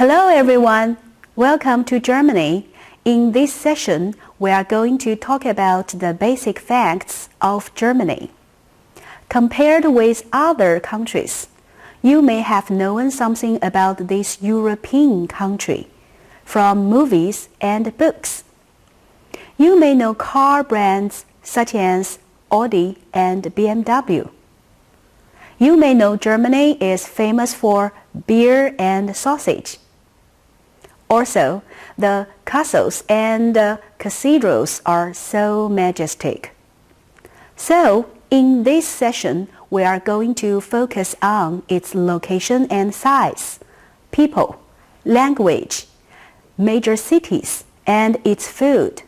Hello everyone, welcome to Germany. In this session, we are going to talk about the basic facts of Germany. Compared with other countries, you may have known something about this European country from movies and books. You may know car brands such as Audi and BMW. You may know Germany is famous for beer and sausage. Also, the castles and cathedrals are so majestic. So, in this session, we are going to focus on its location and size, people, language, major cities, and its food,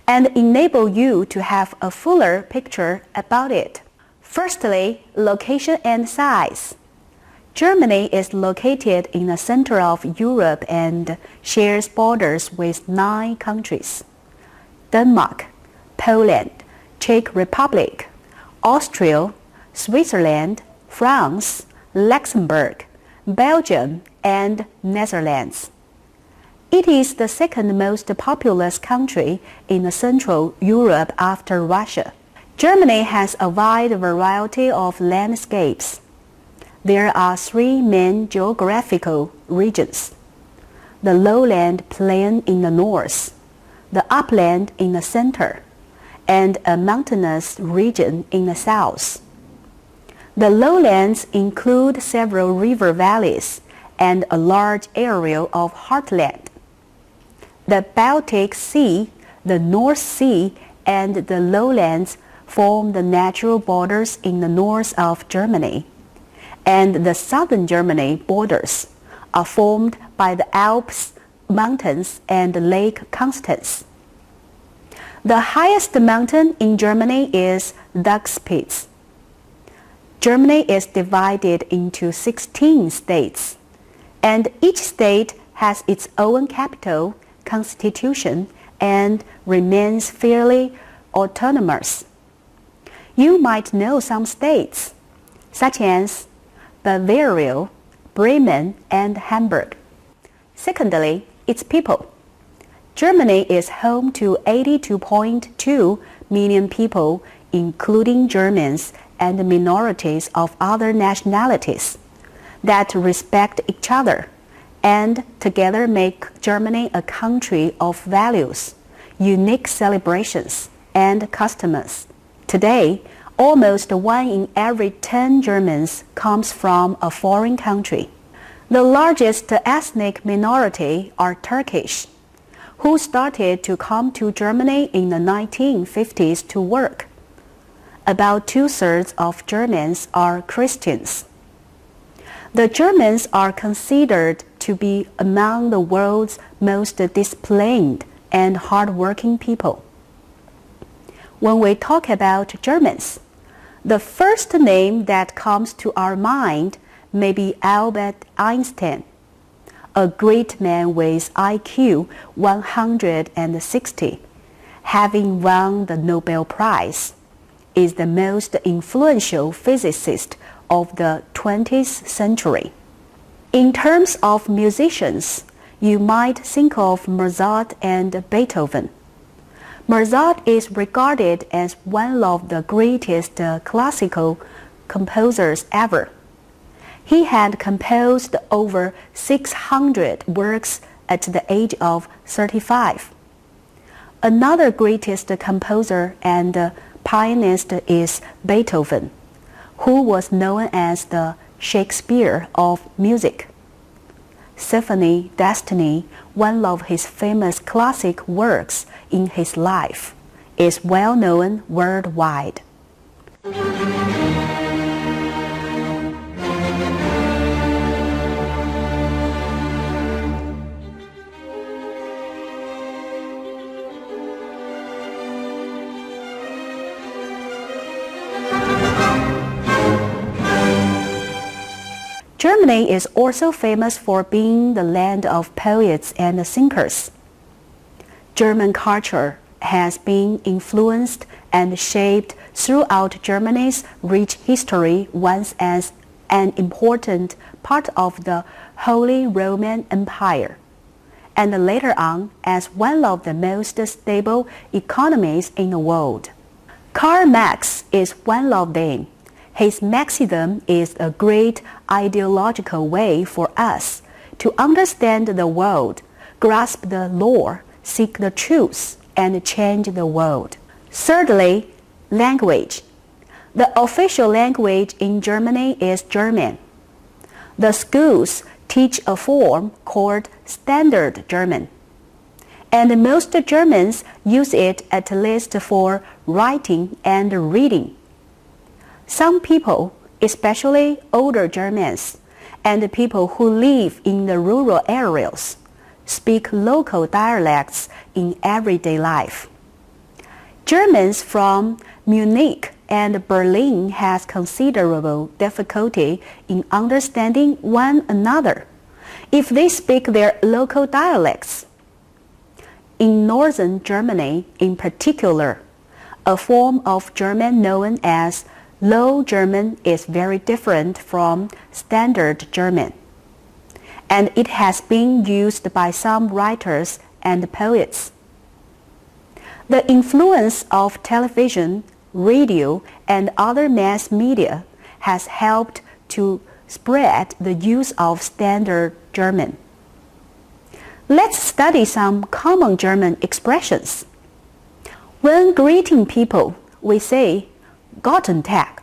and enable you to have a fuller picture about it. Firstly, location and size. Germany is located in the center of Europe and shares borders with 9 countries: Denmark, Poland, Czech Republic, Austria, Switzerland, France, Luxembourg, Belgium, and Netherlands. It is the second most populous country in Central Europe after Russia. Germany has a wide variety of landscapes. There are 3 main geographical regions: the lowland plain in the north, the upland in the center, and a mountainous region in the south. The lowlands include several river valleys and a large area of heartland. The Baltic Sea, the North Sea, and the lowlands form the natural borders in the north of Germany, and the southern Germany borders are formed by the Alps mountains and Lake Constance. The highest mountain in Germany is Zugspitze. Germany is divided into 16 states, and each state has its own capital, constitution, and remains fairly autonomous. You might know some states, such as Bavaria, Bremen, and Hamburg. Secondly, its people. Germany is home to 82.2 million people, including Germans and minorities of other nationalities, that respect each other and together make Germany a country of values, unique celebrations, and customs. Today, almost 1 in every 10 Germans comes from a foreign country. The largest ethnic minority are Turkish, who started to come to Germany in the 1950s to work. About 2/3 of Germans are Christians. The Germans are considered to be among the world's most disciplined and hardworking people. When we talk about Germans, the first name that comes to our mind may be Albert Einstein. A great man with IQ 160, having won the Nobel Prize, is the most influential physicist of the 20th century. In terms of musicians, you might think of Mozart and Beethoven. Mozart is regarded as one of the greatest classical composers ever. He had composed over 600 works at the age of 35. Another greatest composer and pianist is Beethoven, who was known as the Shakespeare of music. Symphony Destiny, one of his famous classic works in his life, is well known worldwide. Germany is also famous for being the land of poets and thinkers. German culture has been influenced and shaped throughout Germany's rich history once as an important part of the Holy Roman Empire, and later on as one of the most stable economies in the world. Karl Marx is one of them. His Marxism is a great ideological way for us to understand the world, grasp the law, seek the truth, and change the world. Thirdly, language. The official language in Germany is German. The schools teach a form called Standard German, and most Germans use it at least for writing and reading. Some people, especially older Germans and people who live in the rural areas, speak local dialects in everyday life. Germans from Munich and Berlin has considerable difficulty in understanding one another if they speak their local dialects. In northern Germany in particular, a form of German known as Low German is very different from Standard German, and it has been used by some writers and poets. The influence of television, radio, and other mass media has helped to spread the use of Standard German. Let's study some common German expressions. When greeting people, we say Guten Tag.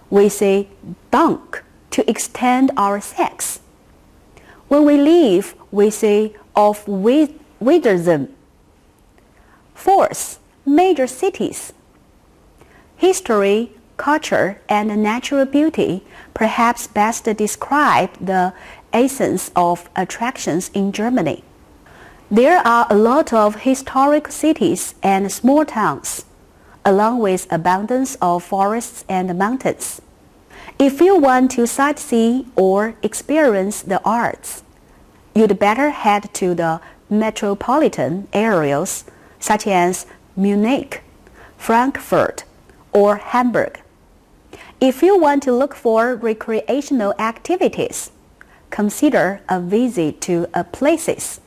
We say Dank to extend our thanks. When we leave, we say Auf Wiedersehen. Fourth, major cities. History, culture, and natural beauty perhaps best describe the essence of attractions in Germany. There are a lot of historic cities and small towns, along with abundance of forests and mountains. If you want to sightsee or experience the arts, you'd better head to the metropolitan areas such as Munich, Frankfurt, or Hamburg. If you want to look for recreational activities, consider a visit to places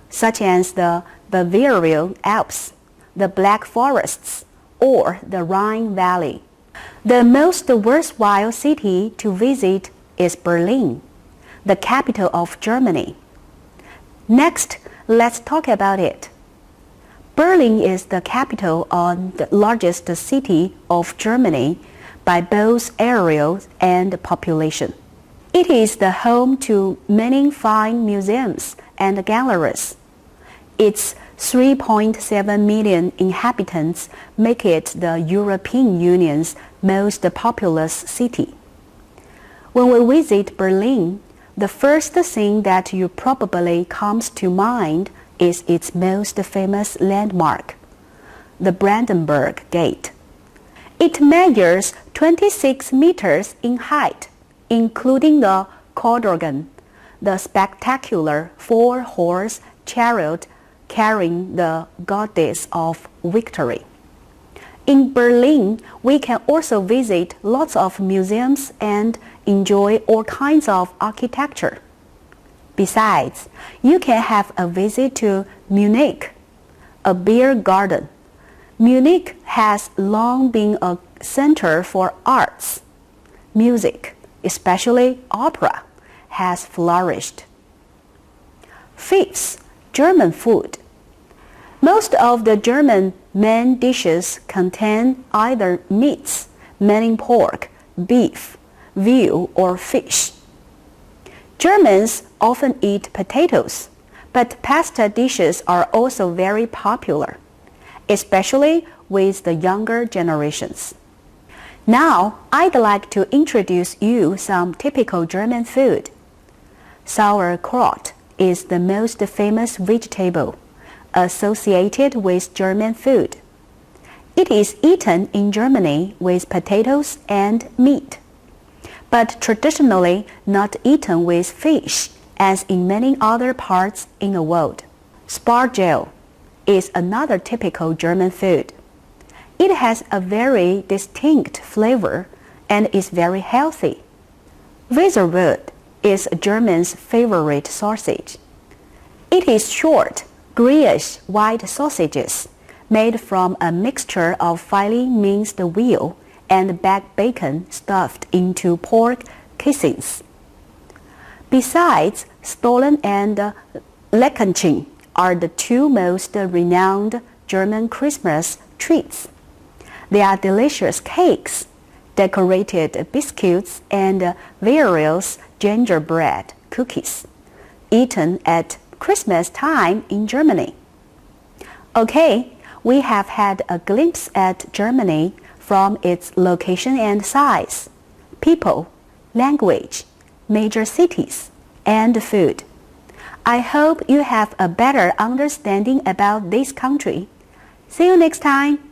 such as the Bavarian Alps, the Black Forests, or the Rhine Valley. The most worthwhile city to visit is Berlin, the capital of Germany. Next, let's talk about it. Berlin is the capital and the largest city of Germany by both area and population. It is the home to many fine museums and galleries. Its 3.7 million inhabitants make it the European Union's most populous city. When we visit Berlin, the first thing that you probably comes to mind is its most famous landmark, the Brandenburg Gate. It measures 26 meters in height, including the Caudorgan, the spectacular four-horse chariot carrying the Goddess of Victory. In Berlin, we can also visit lots of museums and enjoy all kinds of architecture. Besides, you can have a visit to Munich, a beer garden. Munich has long been a center for arts. Music, especially opera, has flourished. Fifth, German food. Most of the German main dishes contain either meats, meaning pork, beef, veal, or fish. Germans often eat potatoes, but pasta dishes are also very popular, especially with the younger generations. Now, I'd like to introduce you some typical German food. Sauerkraut is the most famous vegetable associated with German food. It is eaten in Germany with potatoes and meat, but traditionally not eaten with fish as in many other parts in the world. Spargel is another typical German food. It has a very distinct flavor and is very healthy. Weserwurst is Germans' favorite sausage. It is short, grayish white sausages made from a mixture of finely minced veal and baked bacon stuffed into pork casings. Besides, Stollen and Leckerchen are the two most renowned German Christmas treats. They are delicious cakes, decorated biscuits, and various gingerbread cookies, eaten at Christmas time in Germany. Okay, we have had a glimpse at Germany from its location and size, people, language, major cities, and food. I hope you have a better understanding about this country. See you next time.